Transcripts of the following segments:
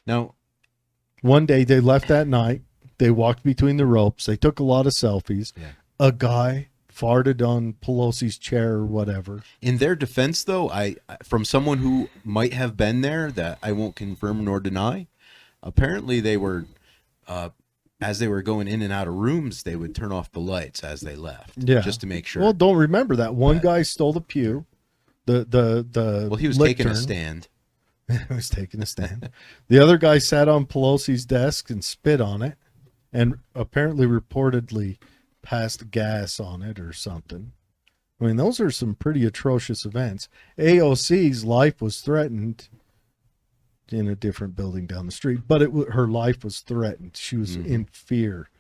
Now, One day they left that night. They walked between the ropes. They took a lot of selfies. yeah. A guy farted on Pelosi's chair or whatever. In their defense, though, from someone who might have been there, that I won't confirm nor deny, apparently they were, uh, as they were going in and out of rooms, they would turn off the lights as they left, Yeah. just to make sure. Well, don't remember that one that, guy stole the pew. The well, he was taking a lectern. stand. He was taking a stand. The other guy sat on Pelosi's desk and spit on it, and apparently reportedly passed gas on it or something. I mean, those are some pretty atrocious events. AOC's life was threatened in a different building down the street, but her life was threatened. She was in fear.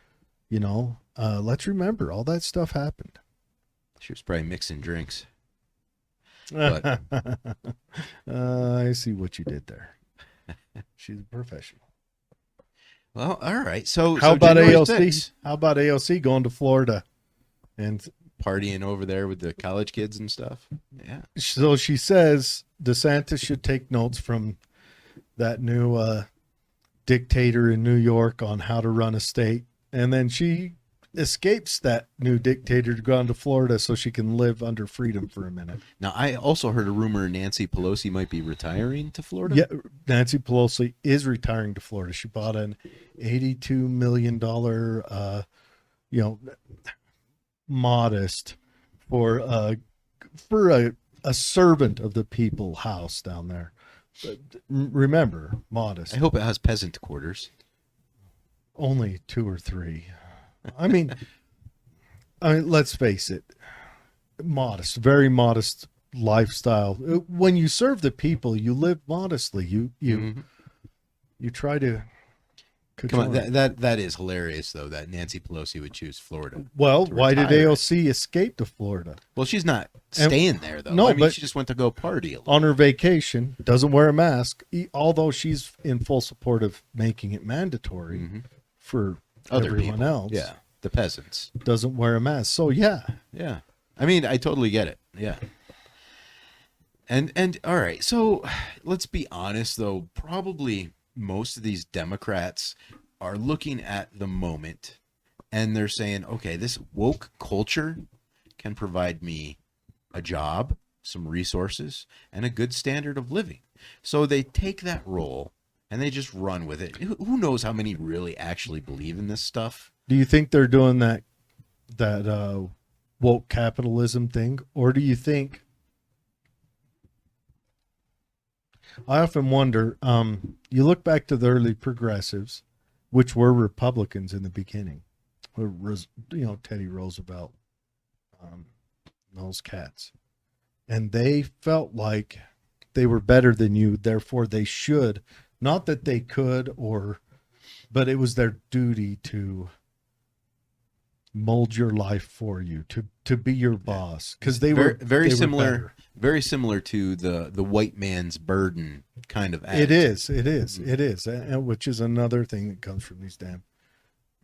You know, let's remember all that stuff happened. She was probably mixing drinks. But I see what you did there. She's a professional. Well, all right. So how about January AOC? 6th, How about AOC going to Florida and partying over there with the college kids and stuff? Yeah. so she says DeSantis should take notes from that new dictator in New York on how to run a state. And then she escapes that new dictator to go on to Florida so she can live under freedom for a minute. Now, I also heard a rumor Nancy Pelosi might be retiring to Florida. Yeah, Nancy Pelosi is retiring to Florida. She bought an $82 million, modest for a servant of the people house down there. But remember, modest. I hope it has peasant quarters. Only 2 or 3. I mean, let's face it, modest, very modest lifestyle. When you serve the people, you live modestly. You try to. Come on, that is hilarious though. That Nancy Pelosi would choose Florida. Well, why did AOC escape to Florida? Well, she's not staying there though. No, I mean, but she just went to go party a little. On her vacation, doesn't wear a mask, although she's in full support of making it mandatory for Other everyone people. else. Yeah, the peasants. Doesn't wear a mask. So yeah. I mean, I totally get it. Yeah. And all right, so let's be honest though. Probably most of these Democrats are looking at the moment and they're saying, okay, this woke culture can provide me a job, some resources, and a good standard of living. So they take that role and they just run with it. Who knows how many really actually believe in this stuff? Do you think they're doing that woke capitalism thing, or do you think? I often wonder. You look back to the early progressives, which were Republicans in the beginning, Teddy Roosevelt, those cats, and they felt like they were better than you, therefore they should. Not that they could, but it was their duty to mold your life for you, to be your boss, because they were very similar. Very similar to the white man's burden kind of attitude. It is, and which is another thing that comes from these damn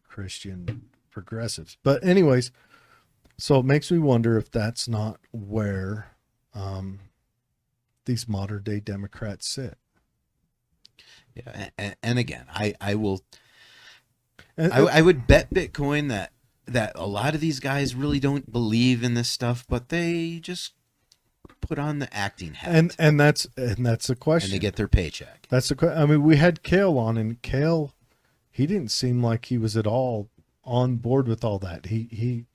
Christian progressives. But anyways, so it makes me wonder if that's not where these modern day Democrats sit. Yeah, and again, I would bet Bitcoin that a lot of these guys really don't believe in this stuff, but they just put on the acting hat, and that's the question. And they get their paycheck. That's the question. I mean, we had Kale on, and Kale, he didn't seem like he was at all on board with all that. He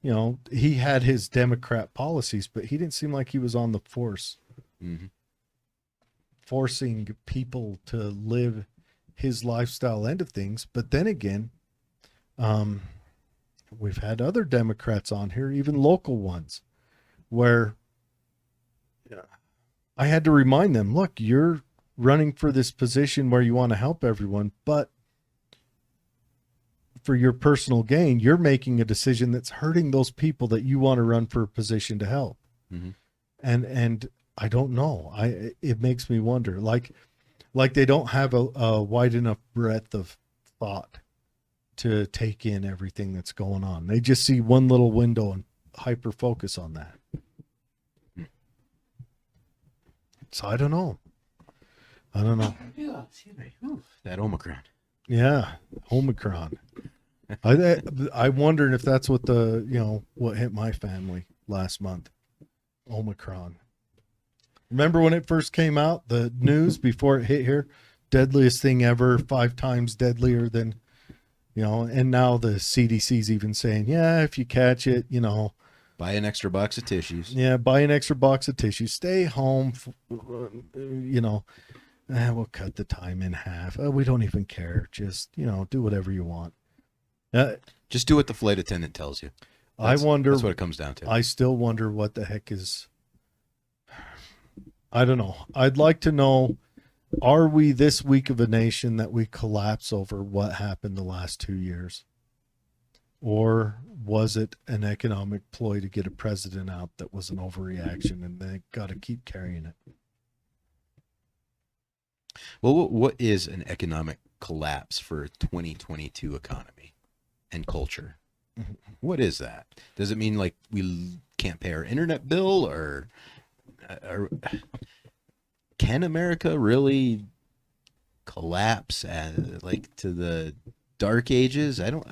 had his Democrat policies, but he didn't seem like he was on the force. Mm-hmm. Forcing people to live his lifestyle end of things. But then again, we've had other Democrats on here, even local ones, where I had to remind them, look, you're running for this position where you want to help everyone, but for your personal gain, you're making a decision that's hurting those people that you want to run for a position to help. Mm-hmm. And I don't know. It makes me wonder, like they don't have a wide enough breadth of thought to take in everything that's going on. They just see one little window and hyper focus on that. So I don't know. I don't know. Yeah, excuse me. Ooh, that Omicron. Yeah, Omicron. I wondered if that's what what hit my family last month. Omicron. Remember when it first came out, the news before it hit here, deadliest thing ever, 5 times deadlier than, and now the CDC's even saying, yeah, if you catch it, Buy an extra box of tissues. yeah, buy an extra box of tissue, stay home, we'll cut the time in half. We don't even care. Just, do whatever you want. Just do what the flight attendant tells you. I wonder. That's what it comes down to. I still wonder what the heck is. I don't know. I'd like to know, are we this weak of a nation that we collapse over what happened the last 2 years? Or was it an economic ploy to get a president out that was an overreaction and they got to keep carrying it? Well, what is an economic collapse for a 2022 economy and culture? What is that? Does it mean like we can't pay our internet bill, or can America really collapse like to the dark ages? I don't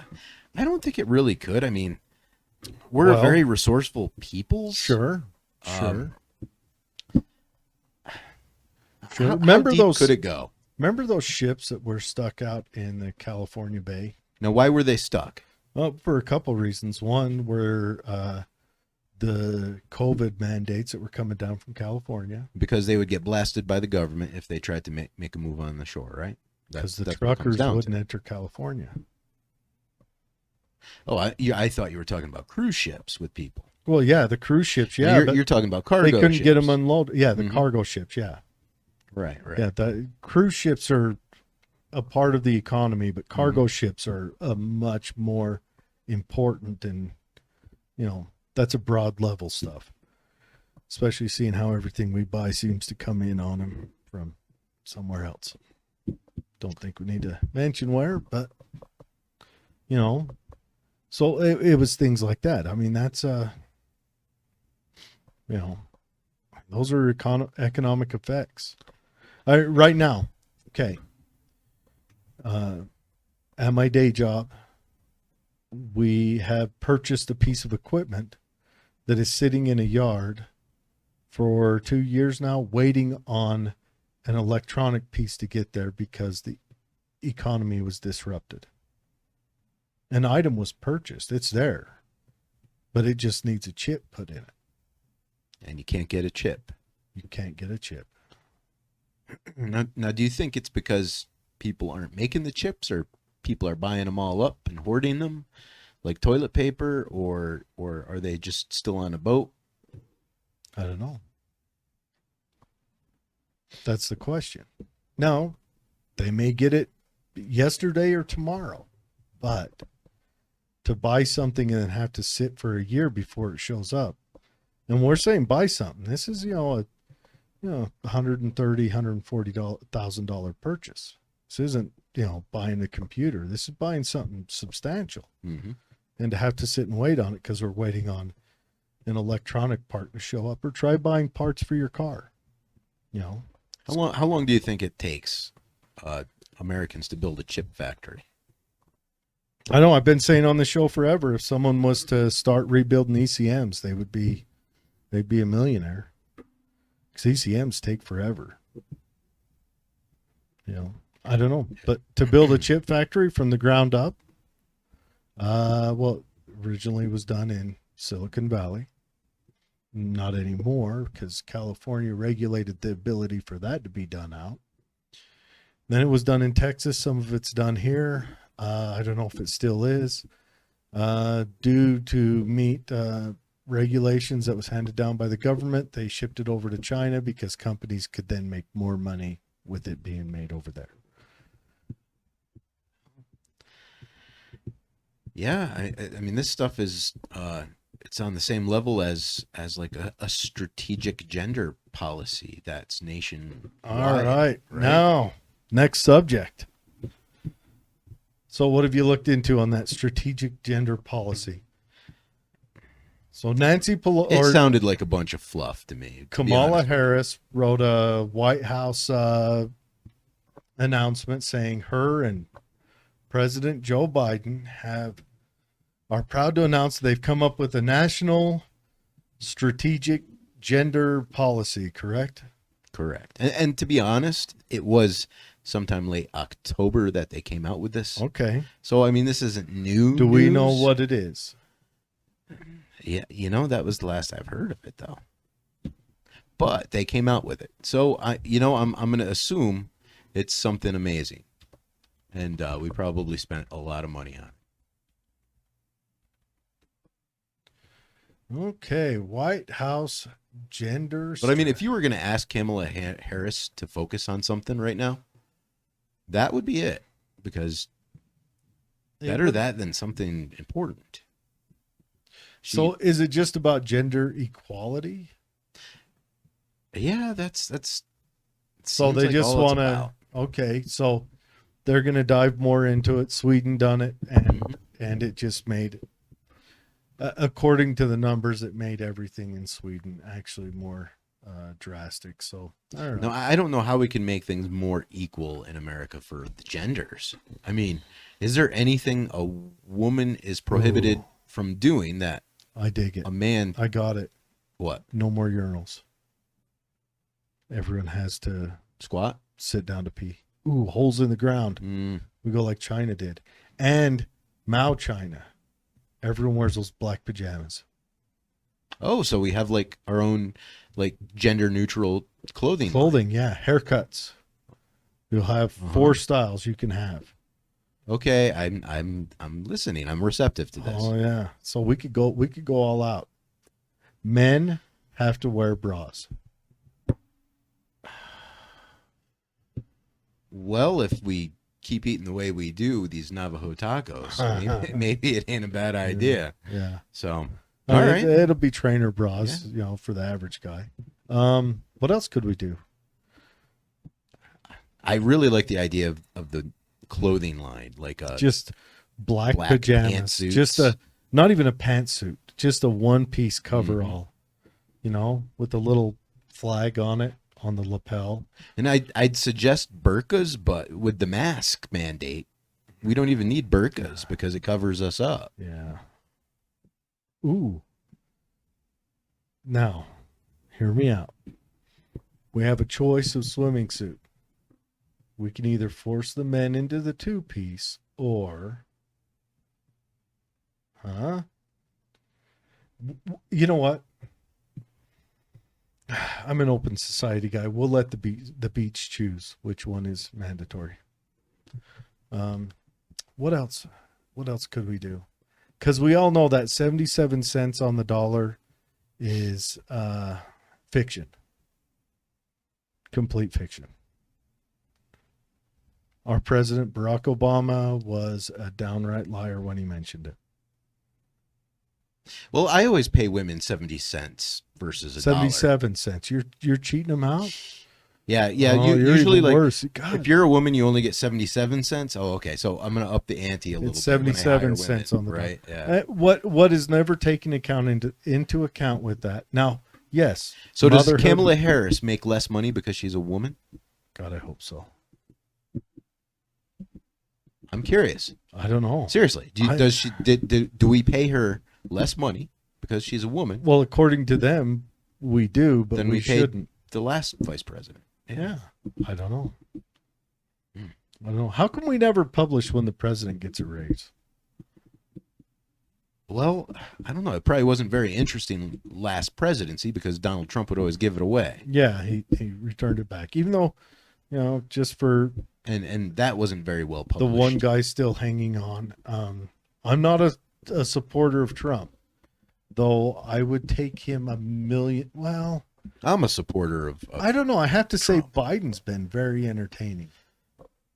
think it really could. I mean, we're a very resourceful people. Sure. Sure. Remember how deep those? Could it go? Remember those ships that were stuck out in the California Bay? Now, why were they stuck? Well, for a couple of reasons. One were the COVID mandates that were coming down from California. Because they would get blasted by the government if they tried to make a move on the shore, right? Because the truckers wouldn't enter California. Oh, I thought you were talking about cruise ships with people. Well, yeah, the cruise ships, yeah. You're talking about cargo ships. They couldn't ships. get them unloaded. Yeah, the cargo ships, yeah. Right. Yeah, the cruise ships are a part of the economy, but cargo ships are a much more important, and that's a broad level stuff. Especially seeing how everything we buy seems to come in on them from somewhere else. Don't think we need to mention where, but so it was things like that. I mean, that's those are economic effects. Right now, okay. At my day job, we have purchased a piece of equipment that is sitting in a yard for 2 years now, waiting on an electronic piece to get there because the economy was disrupted. An item was purchased. It's there, but it just needs a chip put in it. And you can't get a chip. You can't get a chip. Now, do you think it's because people aren't making the chips, or people are buying them all up and hoarding them like toilet paper, or are they just still on a boat? I don't know. That's the question. Now, they may get it yesterday or tomorrow, but to buy something and then have to sit for a year before it shows up. And we're saying buy something. This is, a $130,000, $140,000 purchase. This isn't, buying a computer. This is buying something substantial. Mm-hmm. And to have to sit and wait on it because we're waiting on an electronic part to show up, or try buying parts for your car. How long do you think it takes Americans to build a chip factory? I know I've been saying on the show forever, if someone was to start rebuilding ECMs, they'd be a millionaire. Because ECMs take forever. I don't know. But to build a chip factory from the ground up, originally was done in Silicon Valley. Not anymore, because California regulated the ability for that to be done out. Then it was done in Texas. Some of it's done here. I don't know if it still is. Due to meet regulations that was handed down by the government, they shipped it over to China because companies could then make more money with it being made over there. Yeah, I mean, this stuff is it's on the same level as like a strategic gender policy that's nationwide. All right. Now, next subject. So what have you looked into on that strategic gender policy? So Nancy Pelosi, It sounded like a bunch of fluff to me. Kamala Harris wrote a White House announcement saying her and President Joe Biden are proud to announce they've come up with a national strategic gender policy, correct? Correct. And to be honest, it was sometime late October that they came out with this. Okay. So, I mean, this isn't new. Do we know news. what it is? Yeah, that was the last I've heard of it, though. But they came out with it. So, I'm going to assume it's something amazing. And we probably spent a lot of money on it. Okay, White House gender. But I mean, if you were going to ask Kamala Harris to focus on something right now, that would be it. Because better that than something important. So is it just about gender equality? Yeah, that's so they like just want to. Okay, so they're going to dive more into it. Sweden done it, and it just made, according to the numbers, it made everything in Sweden actually more drastic. So I don't know. No, I don't know how we can make things more equal in America for the genders. I mean, is there anything a woman is prohibited from doing that I dig it. a man? I got it. What? No more urinals. Everyone has to Squat? sit down to pee. Ooh, holes in the ground. Mm. We go like China did. And Mao China. Everyone wears those black pajamas. Oh, so we have like our own like gender neutral clothing. Clothing, yeah. Haircuts. You'll have 4 styles you can have. Okay, I'm listening. I'm receptive to this. Oh yeah. So we could go all out. Men have to wear bras. Well, if we keep eating the way we do these Navajo tacos, maybe it ain't a bad idea. Yeah. So, all right. It'll be trainer bras, for the average guy. What else could we do? I really like the idea of the clothing line, like just black pajamas, pantsuits. just not even a pantsuit, just a one-piece coverall, with a little flag on it on the lapel. And I'd suggest burqas, but with the mask mandate, we don't even need burqas because it covers us up. Yeah. Ooh. Now, hear me out. We have a choice of swimming suit. We can either force the men into the 2-piece or... You know what? I'm an open society guy. We'll let the beach choose which one is mandatory. What else? What else could we do? Because we all know that 77 cents on the dollar is fiction. Complete fiction. Our president, Barack Obama, was a downright liar when he mentioned it. Well, I always pay women 70 cents versus a 77 cents. You're cheating them out? Yeah. Oh, Usually, like, worse. God. if you're a woman, you only get 77 cents. Oh, okay. So I'm going to up the ante a little It's bit. 77 cents on the right. dollar. Yeah. What is never taken into account with that? Now, yes. So does motherhood- Kamala Harris make less money because she's a woman? God, I hope so. I'm curious. I don't know. Seriously, do we pay her less money because she's a woman Well, according to them, we do, but than we we paid shouldn't. the last vice president? Yeah. I don't know. Hmm. I don't know. How come we never publish when the president gets a raise? Well, I don't know. It probably wasn't very interesting last presidency because Donald Trump would always give it away. Yeah, he returned it back. Even though, just for And that wasn't very well the published. one guy still hanging on. I'm not a supporter of Trump, though I would take him a million. Well, I'm a supporter of I don't know. I have to say Trump. Biden's been very entertaining.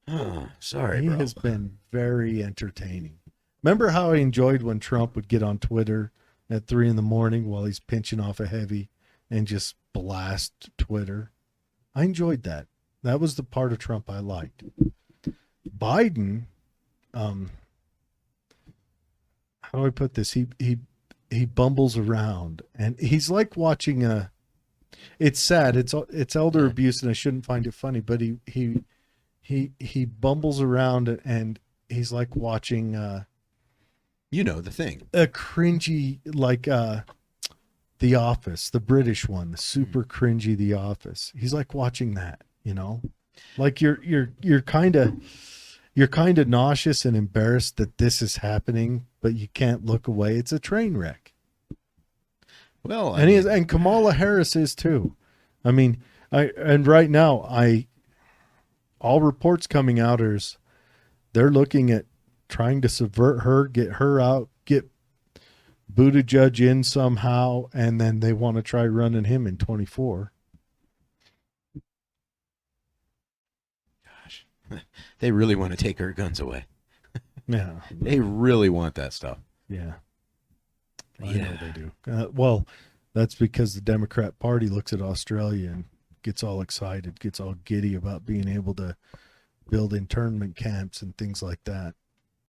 Oh, sorry, He bro. has been very entertaining. Remember how I enjoyed when Trump would get on Twitter at 3 a.m. while he's pinching off a heavy and just blast Twitter? I enjoyed that. That was the part of Trump I liked. Biden, how do I put this? He bumbles around, and he's like watching it's sad. It's elder abuse, and I shouldn't find it funny, but he bumbles around and he's like watching You know the thing. a cringy like The Office, the British one, the super cringy The Office. He's like watching that, you know? Like you're kind of nauseous and embarrassed that this is happening, but you can't look away. It's a train wreck. Well, And he is, and Kamala Harris is too. I mean, right now all reports coming out is they're looking at trying to subvert her, get her out, get Buttigieg in somehow, and then they want to try running him in 24. gosh, they really want to take her guns away. Yeah. They really want that stuff. Yeah. I Yeah. know they do. Well, that's because the Democrat Party looks at Australia and gets all excited, gets all giddy about being able to build internment camps and things like that.